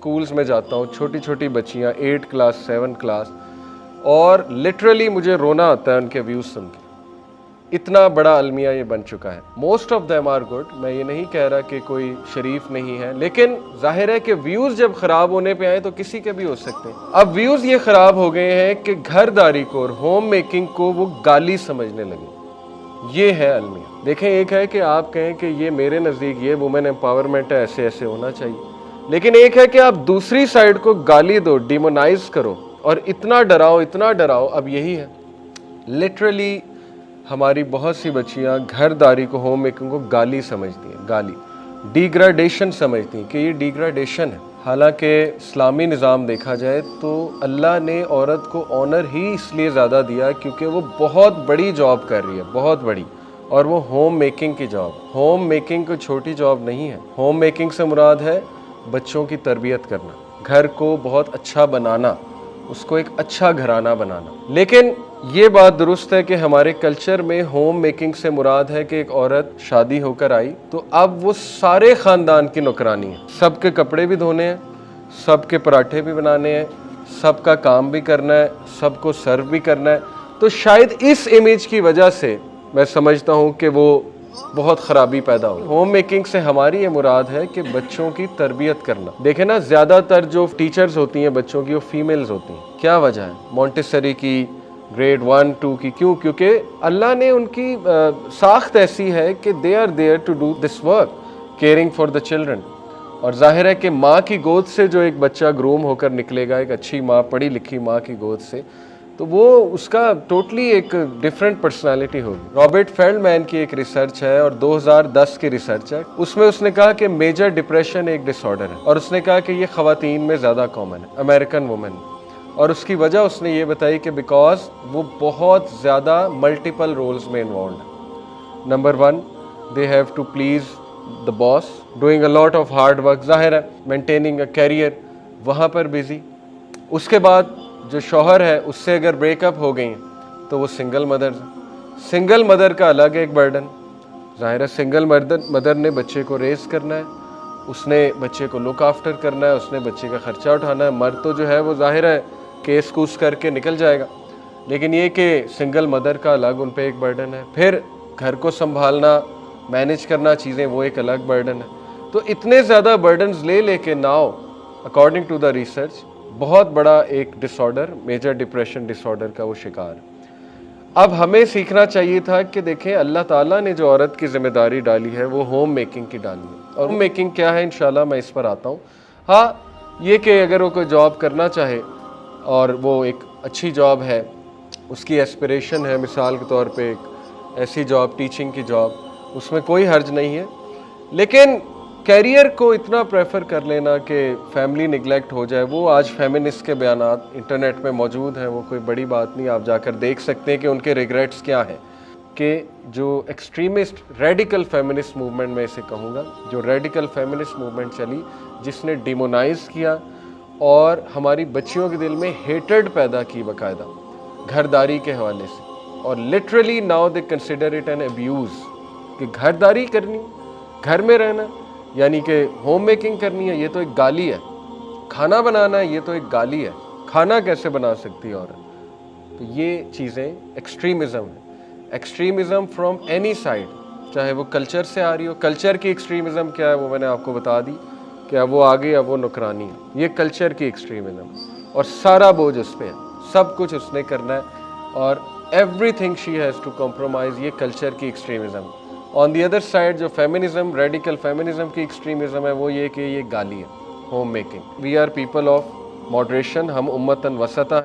Schools में जाता हूँ, छोटी छोटी बच्चियाँ 8 क्लास 7 क्लास, और लिटरली मुझे रोना आता है उनके व्यूज़ सुन के। इतना बड़ा अलमिया ये बन चुका है। Most of them are good, मैं ये नहीं कह रहा कि कोई शरीफ नहीं है, लेकिन जाहिर है कि व्यूज़ जब ख़राब होने पे आए तो किसी के भी हो सकते हैं। अब व्यूज़ ये ख़राब हो गए हैं कि घरदारी को और होम मेकिंग को वो गाली समझने लगे। ये है अलमिया। देखें, एक है कि आप कहें कि ये मेरे नज़दीक ये वुमेन एम्पावरमेंट है, ऐसे ऐसे होना चाहिए, लेकिन एक है कि आप दूसरी साइड को गाली दो, डिमोनाइज करो और इतना डराओ। अब यही है लिटरली। हमारी बहुत सी बच्चियां घरदारी को, होम मेकिंग को गाली समझती हैं, गाली, डिग्रेडेशन समझती हैं कि ये डिग्रेडेशन है। हालांकि इस्लामी निज़ाम देखा जाए तो अल्लाह ने औरत को ऑनर ही इसलिए ज़्यादा दिया क्योंकि वो बहुत बड़ी जॉब कर रही है, बहुत बड़ी, और वो होम मेकिंग की जॉब। होम मेकिंग कोई छोटी जॉब नहीं है। होम मेकिंग से मुराद है बच्चों की तरबियत करना, घर को बहुत अच्छा बनाना, उसको एक अच्छा घराना बनाना। लेकिन ये बात दुरुस्त है कि हमारे कल्चर में होम मेकिंग से मुराद है कि एक औरत शादी होकर आई तो अब वो सारे ख़ानदान की नौकरानी है। सबके कपड़े भी धोने हैं, सबके पराठे भी बनाने हैं, सबका काम भी करना है, सबको सर्व भी करना है। तो शायद इस इमेज की वजह से मैं समझता हूँ कि वो बहुत ख़राबी पैदा हो। होम मेकिंग से हमारी ये मुराद है कि बच्चों की तरबियत करना। देखें ना, ज़्यादातर जो टीचर्स होती हैं बच्चों की वो फीमेल्स होती हैं। क्या वजह है? मॉन्टेसरी की, ग्रेड 1 2 की। क्यों? क्योंकि अल्लाह ने उनकी साख्त ऐसी है कि they are there to do this work, caring for the children. और जाहिर है कि माँ की गोद से जो एक बच्चा ग्रूम होकर निकलेगा, एक अच्छी माँ, पढ़ी लिखी माँ की गोद से, तो वो उसका टोटली एक डिफरेंट पर्सनालिटी होगी। रॉबर्ट फेल्डमैन की एक रिसर्च है और 2010 की रिसर्च है, उसमें उसने कहा कि मेजर डिप्रेशन एक डिसऑर्डर है और उसने कहा कि ये ख़वातीन में ज़्यादा कॉमन है, अमेरिकन वुमेन। और उसकी वजह उसने ये बताई कि बिकॉज वो बहुत ज़्यादा मल्टीपल रोल्स में इन्वॉल्व है। Number 1, they have to please the boss, doing a lot of hard work, ज़ाहिर है मेंटेनिंग अ कैरियर, वहाँ पर बिजी। उसके बाद जो शौहर है उससे अगर ब्रेकअप हो गई तो वो सिंगल मदर का अलग एक बर्डन। ज़ाहिर है सिंगल मदर ने बच्चे को रेस करना है, उसने बच्चे को लुक आफ्टर करना है, उसने बच्चे का ख़र्चा उठाना है। मर्द तो जो है वो ज़ाहिर है केस कूस करके निकल जाएगा, लेकिन ये कि सिंगल मदर का अलग उन पे एक बर्डन है। फिर घर को संभालना, मैनेज करना चीज़ें, वो एक अलग बर्डन है। तो इतने ज़्यादा बर्डन्स ले now according to the research बहुत बड़ा एक डिसऑर्डर, मेजर डिप्रेशन डिसऑर्डर का वो शिकार है। अब हमें सीखना चाहिए था कि देखें, अल्लाह ताला ने जो औरत की जिम्मेदारी डाली है वो होम मेकिंग की डाली है। और होम मेकिंग क्या है, इंशाल्लाह मैं इस पर आता हूँ। हाँ, ये कि अगर वो कोई जॉब करना चाहे और वो एक अच्छी जॉब है, उसकी एस्पिरेशन है, मिसाल के तौर पे एक ऐसी जॉब, टीचिंग की जॉब, उसमें कोई हर्ज नहीं है। लेकिन कैरियर को इतना प्रेफर कर लेना कि फैमिली निगलेक्ट हो जाए, वो आज फेमिनिस्ट के बयानात इंटरनेट में मौजूद हैं, वो कोई बड़ी बात नहीं, आप जाकर देख सकते हैं कि उनके रिग्रेट्स क्या हैं। कि जो एक्सट्रीमिस्ट रेडिकल फेमिनिस्ट मूवमेंट, मैं इसे कहूँगा, जो रेडिकल फेमिनिस्ट मूवमेंट चली, जिसने डिमोनाइज किया और हमारी बच्चियों के दिल में हेटेड पैदा की बाकायदा घरदारी के हवाले से, और literally now they consider it an abuse कि घरदारी करनी, घर में रहना, यानी कि होम मेकिंग करनी है, ये तो एक गाली है। खाना बनाना है, ये तो एक गाली है। खाना कैसे बना सकती है औरत? तो ये चीज़ें एक्सट्रीमिज़म है, एक्सट्रीमिज़म फ्रॉम एनी साइड, चाहे वो कल्चर से आ रही हो। कल्चर की एक्सट्रीमिज़म क्या है वो मैंने आपको बता दी कि अब वो आगे, अब वो नुकरानी है। ये कल्चर की एक्सट्रीमिज़म, और सारा बोझ उस पर है, सब कुछ उसने करना है और everything she has to compromise. ये कल्चर की extremism. On the other side जो फेमिनिज्म, रेडिकल फेमिनिज्म की एक्सट्रीमिज्म है, वो ये कि ये गाली है, home making. We are people of moderation, हम उम्मतन वसता।